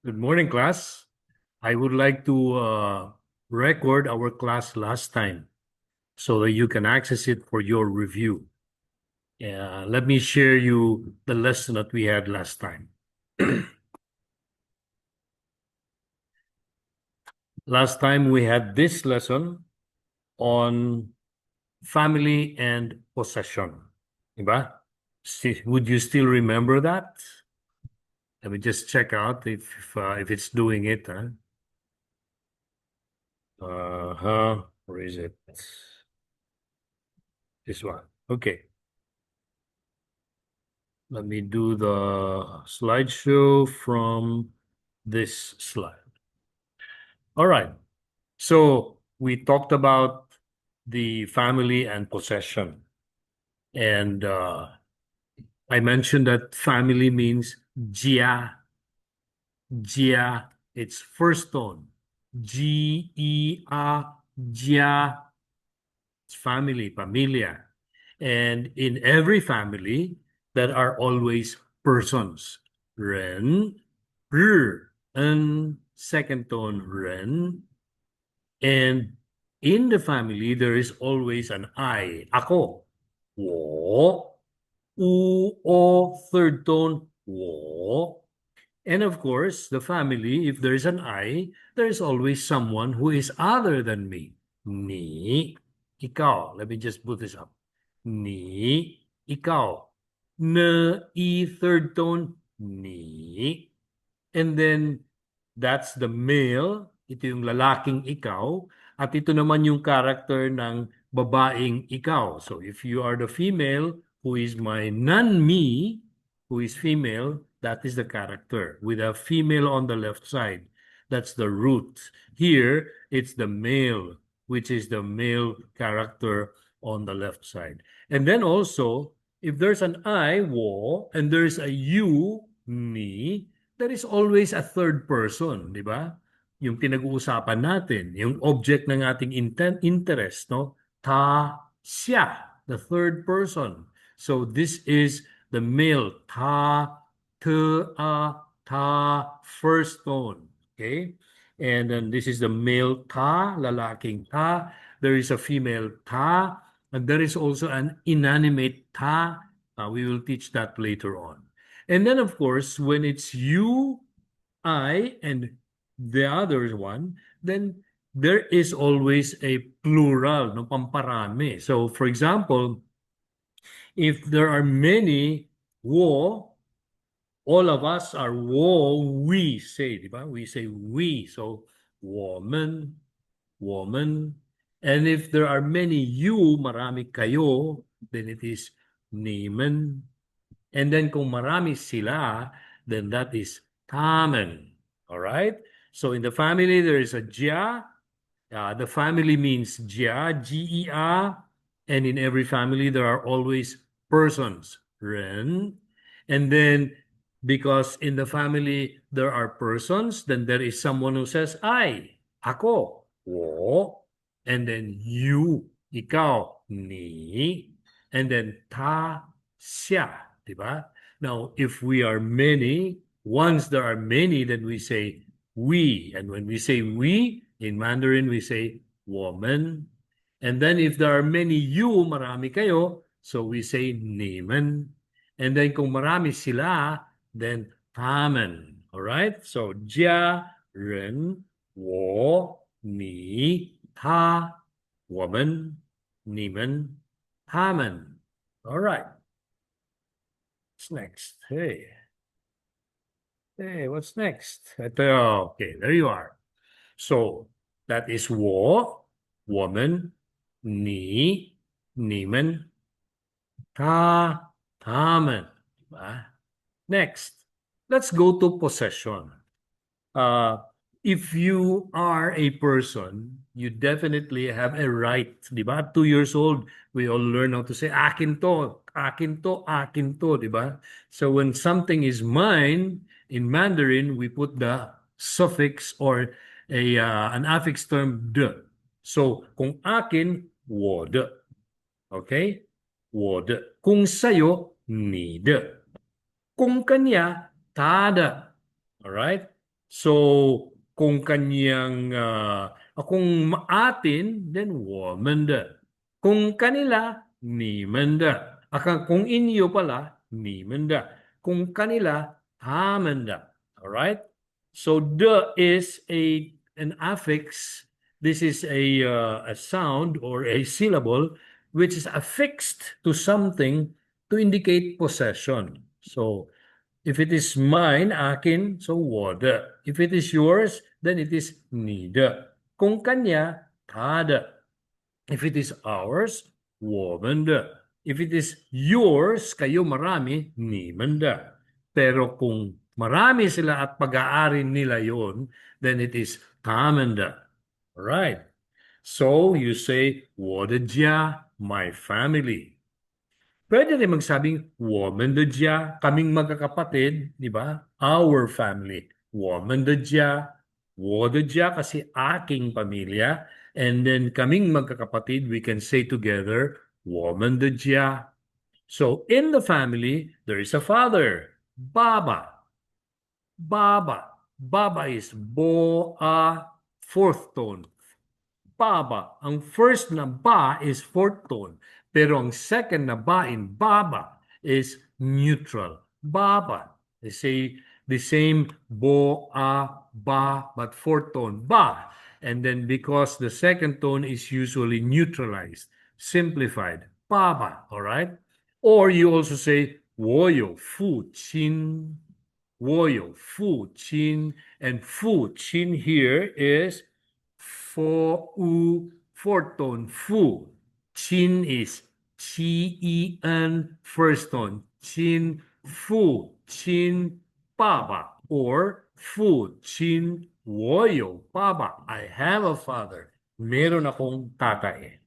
Good morning, class. I would like to record our class last time so that you can access it for your review. Let me share you the lesson that we had last time. Last time we had this lesson on family and possession. Diba? Would you still remember that? Let me just check out if it's doing it. Huh? Where is it? This one. Okay. Let me do the slideshow from this slide. All right. So we talked about the family and possession. And I mentioned that family means Jia. Jia, it's first tone. G-E-A, Jia. It's family, familia. And in every family, there are always persons. Ren, r, and second tone ren. And in the family, there is always an I. Ako. Wo. U, o, third tone. Wo. And of course, the family, if there is an I, there is always someone who is other than me. Ni, ikaw. Let me just put this up. Ni, ikaw. Na, I, third tone, ni. And then, that's the male. Ito yung lalaking ikaw. At ito naman yung character ng babaeng ikaw. So, if you are the female who is my non-me, who is female, that is the character. With a female on the left side. That's the root. Here, it's the male, which is the male character on the left side. And then also, if there's an I, wo, and there's a you, me, there is always a third person, di ba? Yung pinag-uusapan natin, yung object ng ating interest, no? Ta, siya, the third person. So this is the male, ta, te, a, ta, first tone. Okay? And then this is the male ta, lalaking ta. There is a female ta, and there is also an inanimate ta. We will teach that later on. And then, of course, when it's you, I, and the other one, then there is always a plural, no, pamparami. So, for example, if there are many wo, all of us are wo, we say, di ba? We say we. So, woman, woman. And if there are many you, marami kayo, then it is nemen. And then kung marami sila, then that is tamen. All right? So in the family, there is a jia. The family means jia, G-E-A. And in every family, there are always persons, ren. And then because in the family, there are persons, then there is someone who says, I, ako, wo. And then you, ikaw, ni. And then ta, siya. Diba? Now, if we are many, once there are many, then we say we. And when we say we, in Mandarin, we say woman. And then if there are many you, marami kayo, so we say nemen. And then kung marami sila, then tamen. All right? So, jia, ren, wo, ni, ta, woman, nemen, tamen. All right. What's next? Hey. Hey, what's next? Ito, okay, there you are. So, that is wo, woman, ni, nemen, ta, tamen. Diba? Next, let's go to possession. Uh, if you are a person, you definitely have a right, di ba? 2 years old, we all learn how to say, akin to, akin to, akin to, di ba? So when something is mine, in Mandarin, we put the suffix or an affix term de. So kung akin, 我的. Okay? 我的. Kung sa'yo, 你的. Kung kanya, 他的. Alright? So, kung kanyang, kung atin, then 我们的. Kung kanila, 你们的. Kung inyo pala, 你们的. Kung kanila, 他们的. Alright? So, the is an affix. This is a sound or a syllable which is affixed to something to indicate possession. So, if it is mine, akin, so 我的. If it is yours, then it is 你的. Kung kanya, 他的. If it is ours, 我们的. If it is yours, kayo marami, 你们的. Pero kung marami sila at pag-aari nila yon, then it is 他们的. Right. So you say, 我的家, my family. Pwede rin magsabing, 我们的家, kaming magkakapatid, di ba? Our family. 我们的家, 我的家kasi aking pamilya. And then kaming magkakapatid, we can say together, 我们的家. So in the family, there is a father, Baba. Baba. Baba is bo, a, fourth tone. Baba. Ang first na ba is fourth tone. Pero ang second na ba in Baba is neutral. Baba. They say the same bo, a, ba, but fourth tone. Ba. And then because the second tone is usually neutralized, simplified. Baba. All right? Or you also say 我有父亲. 我有父亲. And 父亲 here is fourth tone, fu. Chin is Qi-en, first tone. Chin, fu, chin, baba. Or fu, chin, 我有爸爸. I have a father. Meron akong tatay.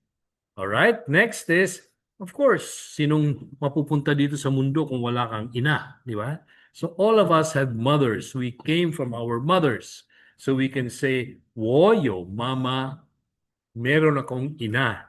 Alright, next is, of course, sinong mapupunta dito sa mundo kung wala kang ina, di ba? So all of us have mothers. We came from our mothers. So we can say, 我有妈妈, meron akong ina.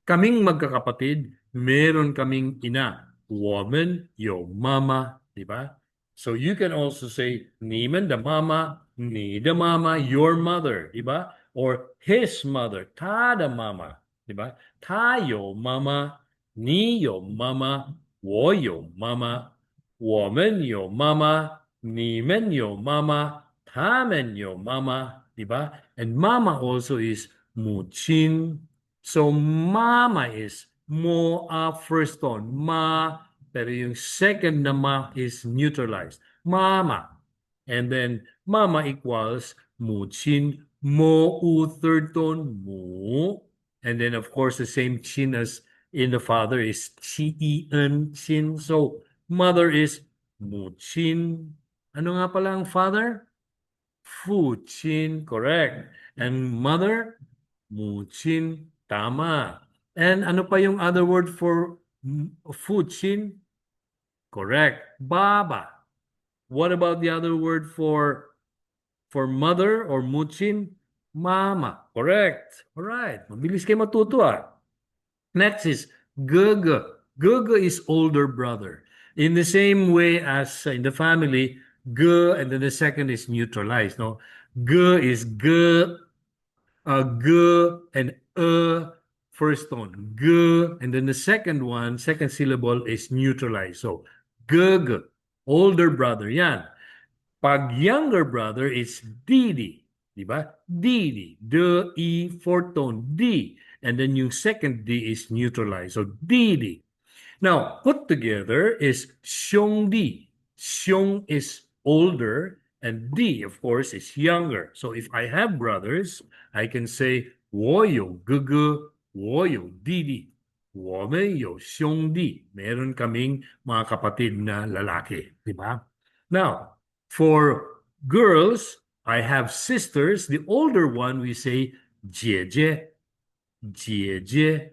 Kaming magkakapatid, meron kaming ina. 我们有妈妈, di ba? So you can also say, 你们的妈妈, 你的妈妈, your mother, di ba? Or his mother, 他的妈妈, di ba? 他有妈妈, 你有妈妈, 我有妈妈, 我们有妈妈, 你们有妈妈, 他们有妈妈, di ba? And mama also is 母亲. So mama is mo, first tone, ma, pero yung second na ma is neutralized. Mama. And then mama equals 母亲, mo, third tone, mu. And then of course the same chin as in the father is chi-en, chin. So mother is 母亲. Ano nga pala ang father? 父亲, correct. And mother, 母亲, tama. And ano pa yung other word for 父亲? Correct. Baba. What about the other word for mother or 母亲? Mama. Correct. All right. Mabilis kayo matuto ah. Next is Gaga. Gaga is older brother. In the same way as in the family, G and then the second is neutralized. No, G is G, G and first tone. G and then the second one, second syllable is neutralized. So Gaga, older brother. Yan. Pag younger brother is Didi. Diba? Didi. D, fourth tone. D. And then yung second D is neutralized. So Didi. Now, put together is Xiongdi. Xiong is older and Di, of course, is younger. So if I have brothers, I can say 我有哥哥,我有弟弟,我们有兄弟. Meron kaming mga kapatid na lalaki, di ba? Now, for girls, I have sisters. The older one we say 姐姐, 姐姐,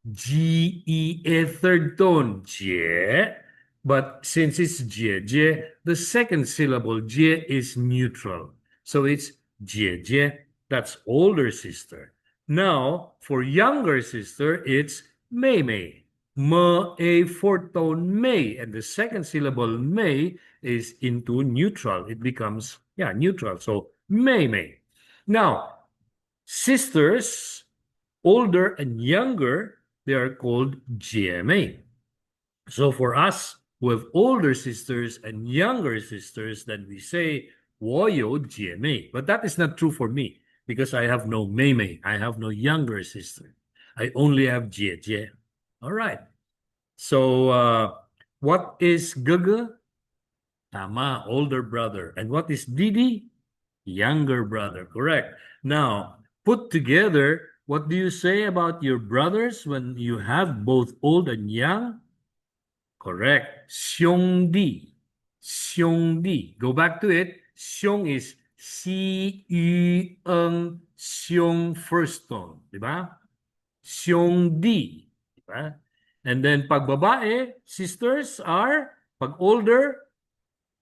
G-E-A, third tone, 姐. But since it's 姐姐, the second syllable, 姐, is neutral. So it's 姐姐, that's older sister. Now, for younger sister, it's 妹妹. A fourth tone may, and the second syllable may is into neutral. It becomes, neutral. So may. Now, sisters, older and younger, they are called GMA. So for us who have older sisters and younger sisters, then we say 我有姐妹. But that is not true for me because I have no 妹妹. I have no younger sister. I only have 姐姐. All right. So what is Gaga? Tama, older brother. And what is Didi? Younger brother. Correct. Now, put together, what do you say about your brothers when you have both old and young? Correct. 兄弟. 兄弟. Go back to it. 兄 is C-U-N, 兄 first tone. Diba? 兄弟. Diba? And then pag babae, sisters are, pag older,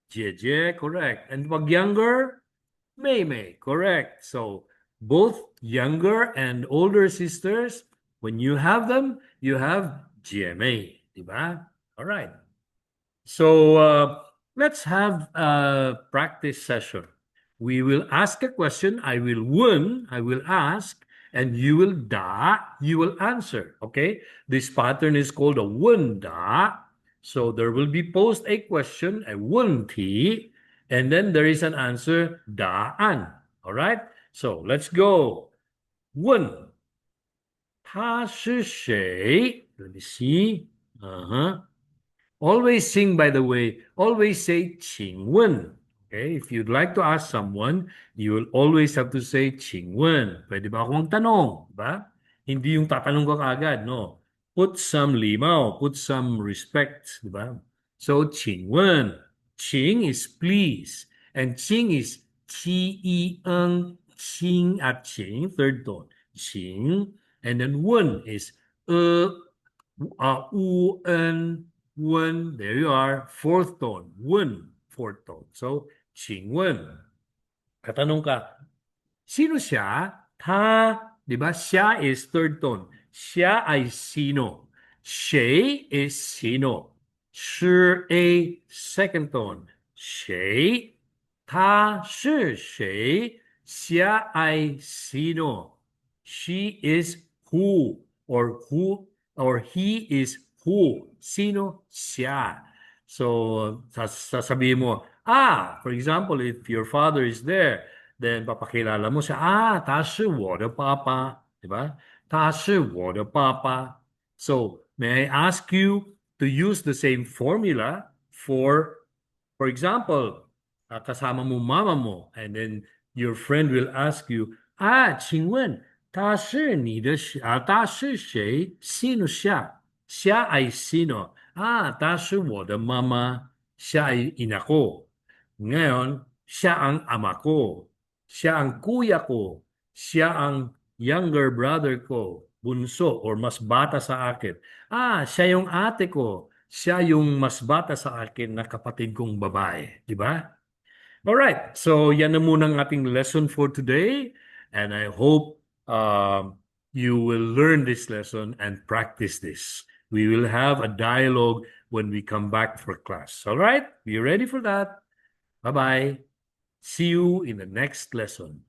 Jeje, correct. And pag younger, May, correct. So both younger and older sisters, when you have them, you have GMA, diba? All right. So let's have a practice session. We will ask a question. I will ask, and you will answer. Okay? This pattern is called a 问答. So there will be posed a question, a 问题, and then there is an answer, 答案. All right? So let's go. 问他是谁? Let me see. Always sing, by the way. Always say 请问. Okay? If you'd like to ask someone, you will always have to say 请问. Pwede ba akong tanong? Diba? Hindi yung tatanong ka kaagad, no? Put some limaw, put some respect, diba? So 请问. 请 is please. And 请 is Qi-en, Qing at Qing, third tone. 请. And then 问 is U-en, Wen, there you are, fourth tone. Wen, fourth tone. So, 请问, katanong ka, sino siya? Ta, di ba? Siya is third tone. Siya ay sino. Siya is sino. Shi a second tone. Siya, ta shi siya. Siya ay sino. She is who, or he is who. Sino? Siya. So, sasabihin mo, for example, if your father is there, then papakilala mo siya, 他是我的爸爸. Diba? 他是我的爸爸. So, may I ask you to use the same formula for example, kasama mo mama mo, and then your friend will ask you, 请问他是你的他是谁? Sino siya? Siya ay sino? 他是我的妈妈. Siya ay ina ko. Ngayon, siya ang ama ko. Siya ang kuya ko. Siya ang younger brother ko, bunso or mas bata sa akin. Siya yung ate ko. Siya yung mas bata sa akin na kapatid kong babae. Di ba? Alright, so yan na muna ang ating lesson for today. And I hope you will learn this lesson and practice this. We will have a dialogue when we come back for class. Alright, be ready for that. Bye-bye. See you in the next lesson.